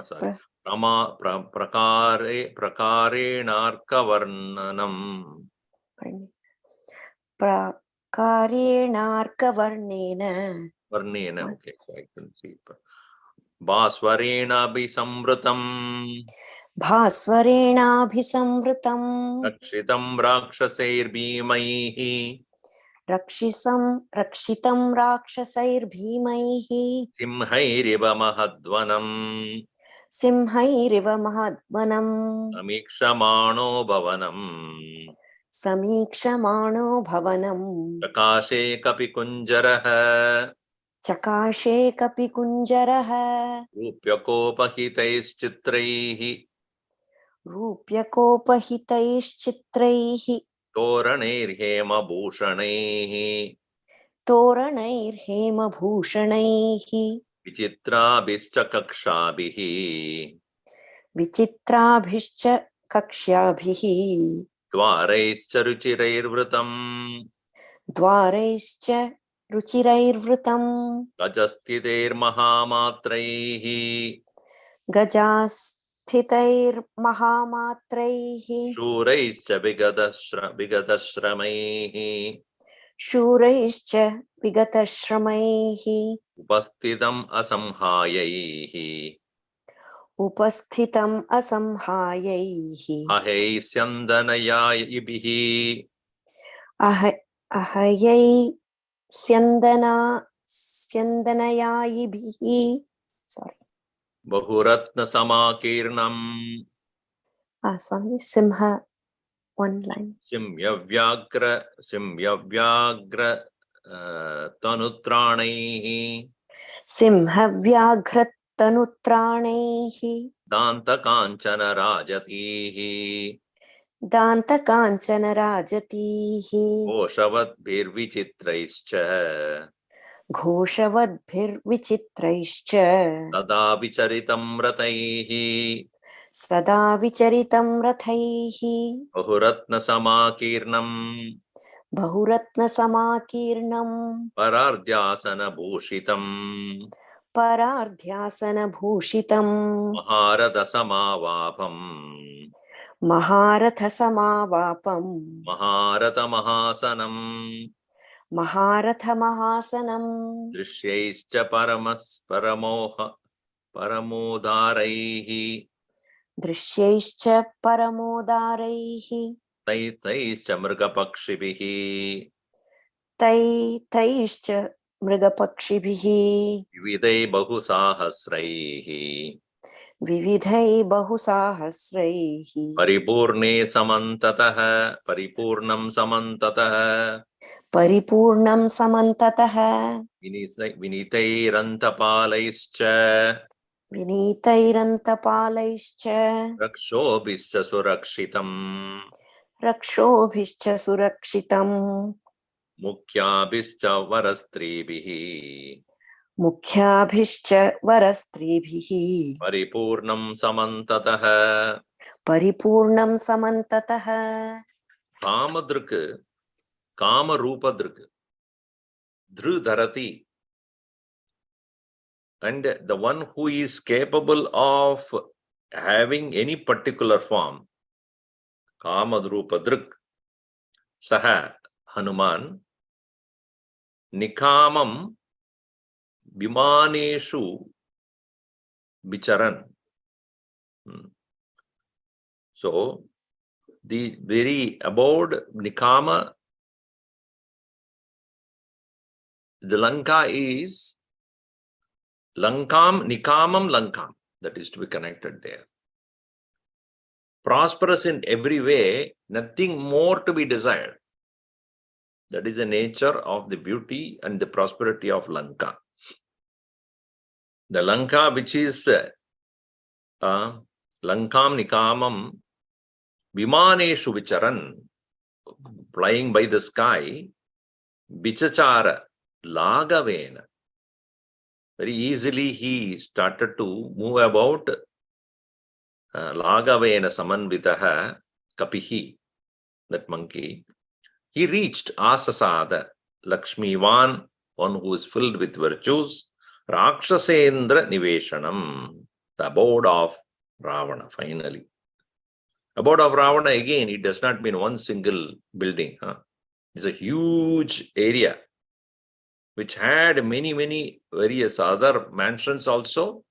Sorry. Prakarenarkavarnanam. Prakarenarkavarnena. Varnena, okay, so I can see. Bhasvarena bisamrutam, Bhasvarenabhisamvritam, Rakshitam rakshasairbhimaihi, Rakshitam rakshasairбhimaihi, Simhairiva mahadvanam, Simhairiva mahadvanam, Samikshamano bhavanam, Samikshamano bhavanam, Prakashe kapikunjaraha, Chakashe kapi kunjaraha, Rupyakopahitaischchitraihi, Rupyakopahitaischchitraihi, Toraneirhema bhushanaihi, Toranairhema bhushanaihi, Vichitrabhischa kakshabhihi, Vichitrabhischa kakshyabhihi, Dvaraischa ruchirairvrutam Dvaraischa ruchirairvrutam Gajasthidair mahamatraihi Gajasthitair mahamatraihi Shuraischa vigatashramaihi Shuraischa vigatashramaihi Upasthitam asamhayaihi Upasthitam asamhayaihi Ahaisyandanayayibihi Ahayai Syandanayayibihi. Sorry. Bahuratna samakirnam Swami, Simha, one line. Simyavyagra tanutranaihi Simha Vyagrat Tanutranehi Danta kanchana rajatihi Danta Kanchana Rajatihi Oshavat bhirvichitraischa Ghoshavad Vichitraischa Tada vicharitam rataihi Sada Vicharitam Rathaihi Bahuratna samakirnam Bahuratna Samakirnam Parardhyasana bhushitam Parardhyasana Bhushitam Maharada samavapam Maharatha Samavapam Maharata mahasanam Maharatha Mahasanam Drishyaischa paramodharaihi Drishyaischa Paramodaraihi Taischa mrgapakshibihi Taischa Mrigapakshibihi Vividai bahusahasraihi Vividhai Bahusahasraihi Paripurne samantatah Paripurnam samantatah Paripurnam Samantataha Vinitairantapalaischa Vinitairantapalaischa Rakshobhischa surakshitam Rakshobhischa Surakshitam Mukhyabhischa varastribihi Mukhyabhischa Varastribihi Paripurnam samantatah Paripurnam Samantataha Kamadruk Kama Rupadruk Dharati, and the one who is capable of having any particular form, Kama Rupadruk, Saha Hanuman, Nikamam Bimaneshu Bicharan. So, the very abode Nikama, the Lanka is Lankam, Nikamam, Lankam. That is to be connected there. Prosperous in every way, nothing more to be desired. That is the nature of the beauty and the prosperity of Lanka. The Lanka, which is Lankam Nikamam Vimaneshu Vicharan, flying by the sky, Bichachara Lagavena. Very easily he started to move about Lagavena Samanvitaha Kapihi, that monkey. He reached Asasada, Lakshmivan, one who is filled with virtues, Rakshasendra Niveshanam, the abode of Ravana, finally. Abode of Ravana, again, it does not mean one single building. It's a huge area which had many various other mansions also,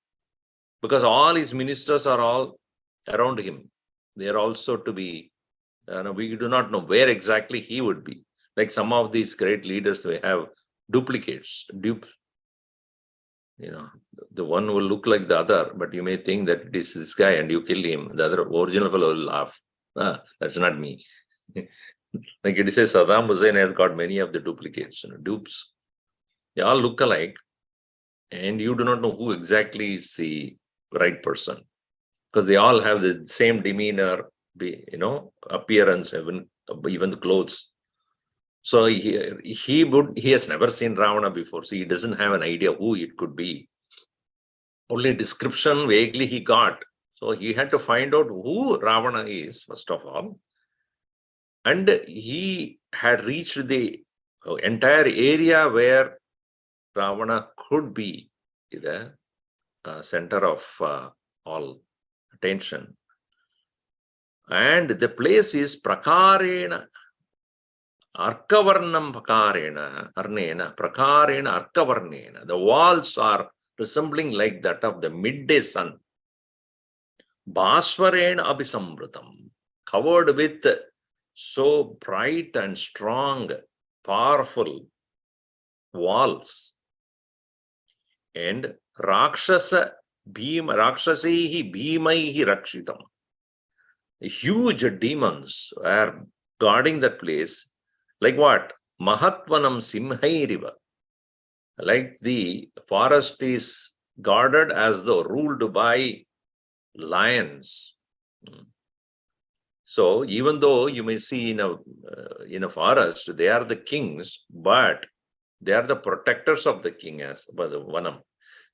because all his ministers are all around him. They are also to be, we do not know where exactly he would be. Like some of these great leaders, they have duplicates, dupes. The one will look like the other, but you may think that it is this guy and you kill him. The other original fellow will laugh. That's not me. Like it says, Saddam Hussein has got many of the duplicates, dupes. They all look alike, and you do not know who exactly is the right person, because they all have the same demeanor, appearance, even the clothes. So he has never seen Ravana before, so he doesn't have an idea who it could be. Only description vaguely he got. So he had to find out who Ravana is, first of all. And he had reached the entire area where Ravana could be the center of all attention. And the place is prakarena, arkavarnam prakarena, arnena, prakarena, arkavarnena. The walls are resembling like that of the midday sun. Bhasvarena abhisamrutam, covered with so bright and strong, powerful walls. And Rakshasa Bhima, Rakshasehi Bhimaihi Rakshitam. Huge demons are guarding that place. Like what? Mahatvanam Simhairiva. Like the forest is guarded as though ruled by lions. So even though you may see in a forest, they are the kings, but they are the protectors of the king as by the Vanam.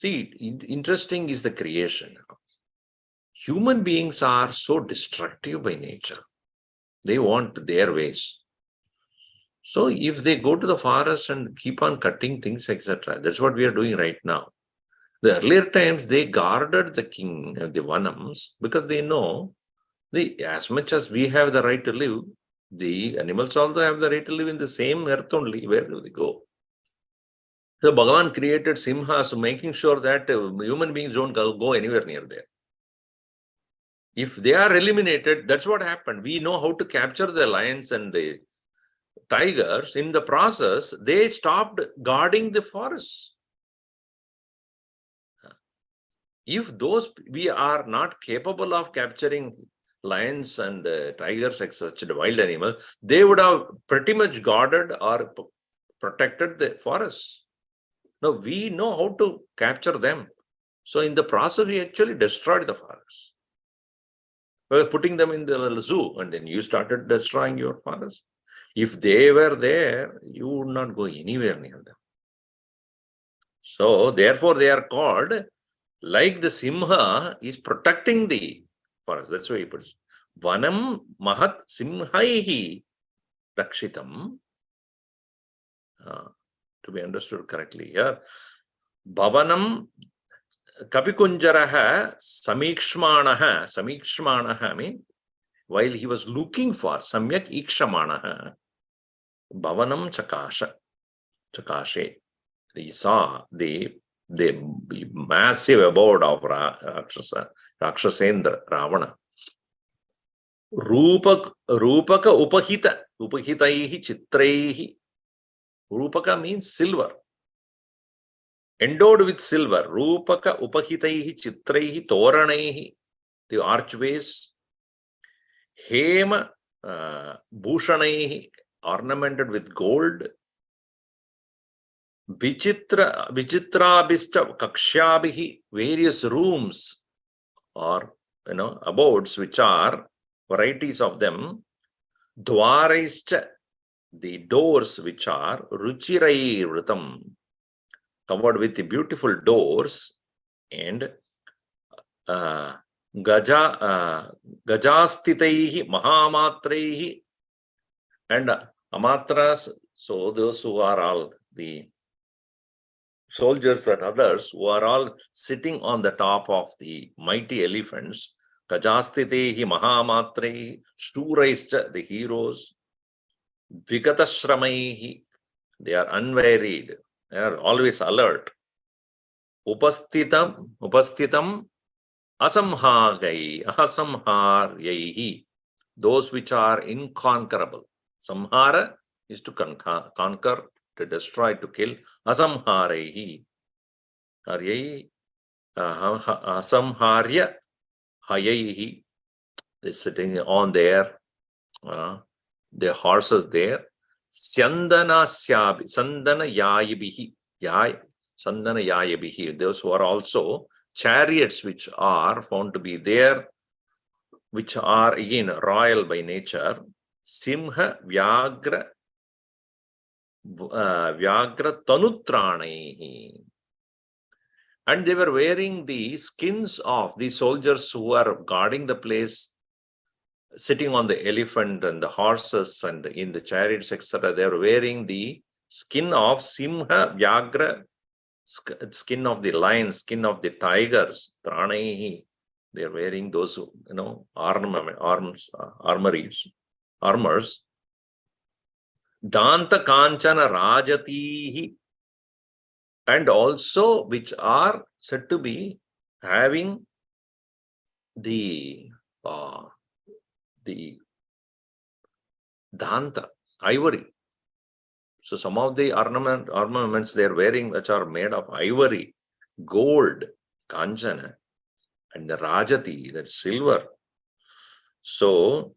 See, interesting is the creation. Human beings are so destructive by nature. They want their ways. So if they go to the forest and keep on cutting things, etc., that's what we are doing right now. The earlier times, they guarded the king, the Vanams, because they know as much as we have the right to live, the animals also have the right to live in the same earth only. Where do they go? So Bhagavan created Simhas, making sure that human beings don't go anywhere near there. If they are eliminated, that's what happened. We know how to capture the lions and the tigers. In the process, they stopped guarding the forests. If we are not capable of capturing lions and tigers, such a wild animal, they would have pretty much guarded or protected the forests. Now we know how to capture them. So in the process, we actually destroyed the forests. We were putting them in the zoo, and then you started destroying your forests. If they were there, you would not go anywhere near them. So therefore, they are called, like the Simha is protecting the forest. That's why he puts Vanam Mahat Simhaihi Rakshitam. To be understood correctly here, Bhavanam Kapikunjaraha Samikshmanaha means while he was looking for Samyak Ikshamanaha, Bhavanam Chakashe. He saw the massive abode of Rakshasendra, Ravana. Rupaka Upahitaihi Chitraihi. Rupaka means silver. Endowed with silver. Rupaka Upahitaihi Chitraihi Toranaihi. The archways. Hema Bhushanaihi, ornamented with gold. Vichitrabhishta Kakshabhihi, various rooms or abodes, which are varieties of them. Dwaraischa, the doors which are Ruchirai Vritam, covered with the beautiful doors, and Gajastitaihi Mahamatreihi, and Amatras, so those who are all the soldiers and others who are all sitting on the top of the mighty elephants. Gajastitaihi Mahamatreihi, Shuraischa, the heroes. Vigatashramaihi, they are unwearied, they are always alert. Upastitam Asamharyaihi, those which are inconquerable. Samhara is to conquer, to destroy, to kill. Asamharaihi, Asamharya Hayaihi, they're sitting on their horses there. Sandana Yayabihi, those who are also chariots which are found to be there, which are again royal by nature. Simha Vyagra Tanutrani. And they were wearing the skins of the soldiers who are guarding the place. sitting on the elephant and the horses and in the chariots, etc., they are wearing the skin of Simha, Vyagra, skin of the lion, skin of the tigers, Tranaihi. They are wearing those, armors. Danta Kanchana Rajatihi, and also which are said to be having the Danta, ivory. So some of the ornaments they are wearing, which are made of ivory, gold, Kanchana, and the Rajati, that's silver. So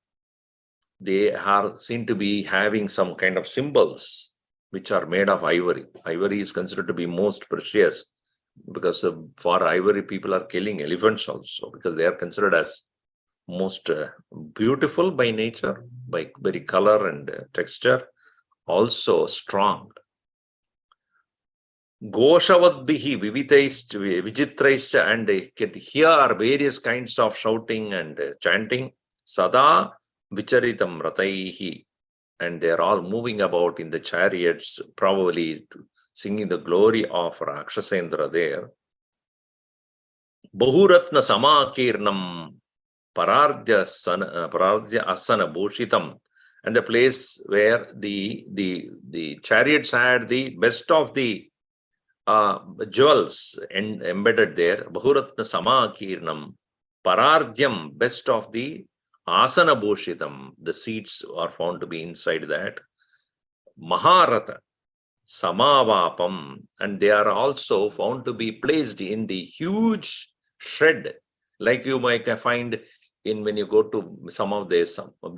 they are seen to be having some kind of symbols which are made of ivory. Ivory is considered to be most precious because for ivory people are killing elephants also because they are considered as most beautiful by nature, by very color and texture, also strong. Goshavadbihi vichitraischa, and they can hear various kinds of shouting and chanting. Sada vicharitam rataihi, and they are all moving about in the chariots, probably singing the glory of Rakshasendra there. Bahuratna samakirnam parardya asana bhushitam, and the place where the chariots had the best of the jewels embedded there. Bahuratna samakirnam parardyam, best of the asana bhushitam, the seats are found to be inside that. Maharata samavapam, and they are also found to be placed in the huge shed, like you might find in when you go to some of the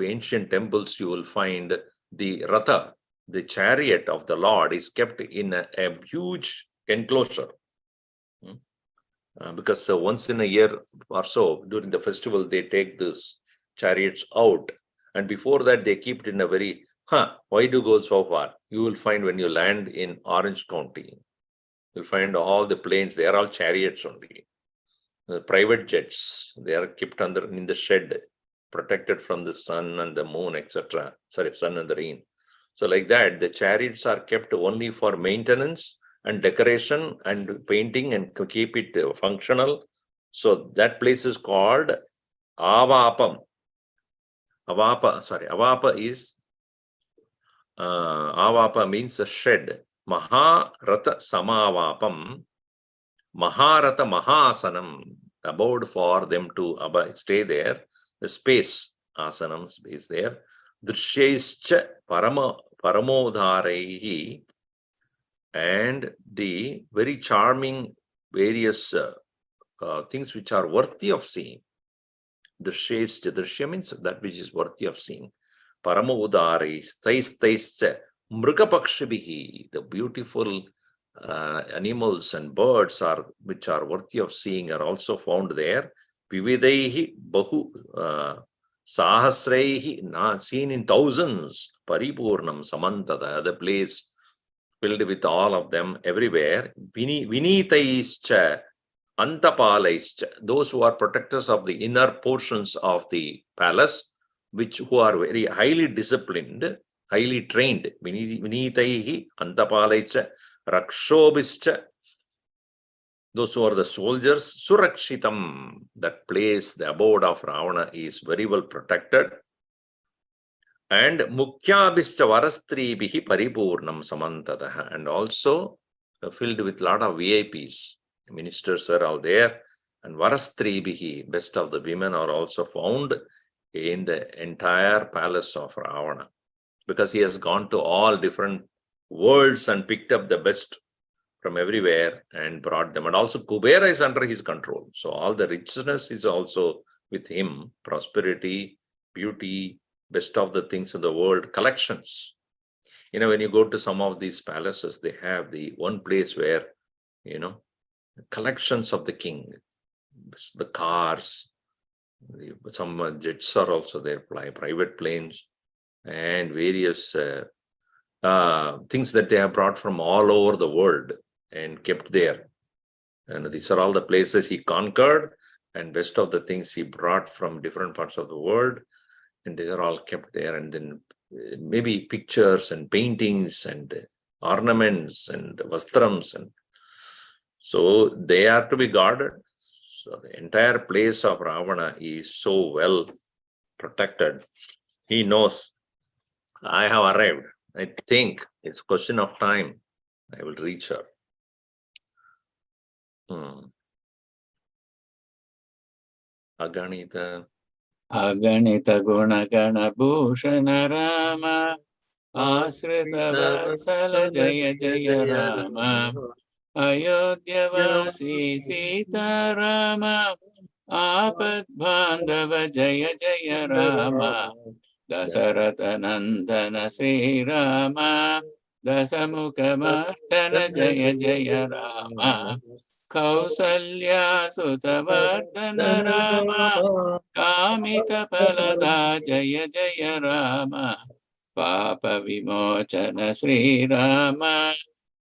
ancient temples, you will find the ratha, the chariot of the Lord, is kept in a huge enclosure. Because once in a year or so, during the festival, they take these chariots out. And before that, they keep it in a very, why do you go so far? You will find when you land in Orange County, you'll find all the planes, they are all chariots only. Private jets, they are kept in the shed, protected from the sun and the moon, etc. Sorry, sun and the rain. So like that, the chariots are kept only for maintenance and decoration and painting and to keep it functional. So that place is called Avapam. Avapa is Avapa means a shed. Maharata Samavapam. Maharata Mahasanam, abode for them to stay there. The space, asanam is there. Drishaischa paramodharaihi, and the very charming various things which are worthy of seeing. Drishaischa, drishya means that which is worthy of seeing. Paramodharai, staischa, mrgapakshibihi, the beautiful animals and birds which are worthy of seeing are also found there. Vividaihi bahu sahasraihi, not seen in thousands. Paripurnam samantada, the place filled with all of them everywhere. Vinitaischa antapalaischa, those who are protectors of the inner portions of the palace, who are very highly disciplined, highly trained. Vinitaihi antapalaischa Rakshobischa, those who are the soldiers. Surakshitam, that place, the abode of Ravana, is very well protected. And Mukhyabischa Varastribihi Paripurnam Samantadaha, and also filled with a lot of VIPs. Ministers are all there. And Varastribihi, best of the women, are also found in the entire palace of Ravana, because he has gone to all different worlds and picked up the best from everywhere and brought them. And also Kubera is under his control. So all the richness is also with him. Prosperity, beauty, best of the things in the world, collections. When you go to some of these palaces, they have the one place where, collections of the king, the cars, some jets are also there, private planes, and various things that they have brought from all over the world and kept there. And these are all the places he conquered, and best of the things he brought from different parts of the world. and they are all kept there, and then maybe pictures and paintings and ornaments and vastrams, and so they are to be guarded. So the entire place of Ravana is so well protected. He knows, I have arrived. I think it's a question of time. I will reach her. Aganita. Aganita guna gana bhushan Rama, Asrita vatsala jaya jaya Rama, Ayodhyavasi Sita Rama, Apad bandhava jaya jaya Rama, Dasarata nandana Sri Rama, Dasamukha martana jaya jaya Rama, Kausalya sutavardhana Rama, Kamita palada jaya jaya Rama, Papa vimochana Sri Rama,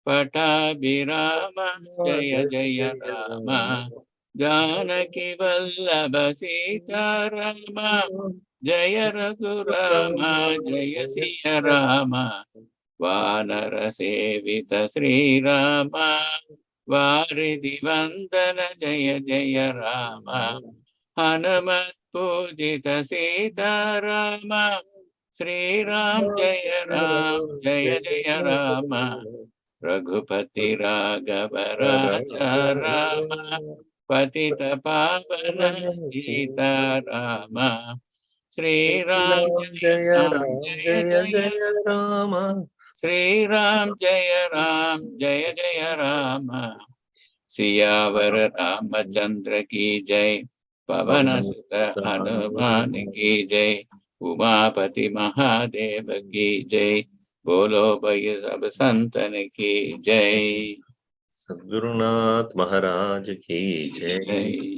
Patabhirama jaya jaya Rama, Janaki vallabha Sita Rama, Jaya Raghurama jaya Siya Rama, Vanara sevita Sri Rama, Varidhi vandana jaya jaya Rama, Hanumat pujita Sita Rama, Sri Ram jaya jaya Rama, Raghupati Raghava Raja Rama, Patita Pavana Sita Rama, Sri Ram jaya jaya Rama. Sri Ram jaya jaya Rama, Siyavar Ramachandra ki jai, Pavana Sutta Hanuman ki jai, Umapati Mahadev ki jai, Bolo Bhai Sab Santan ki jai. Sadgurunath Maharaj ki jai.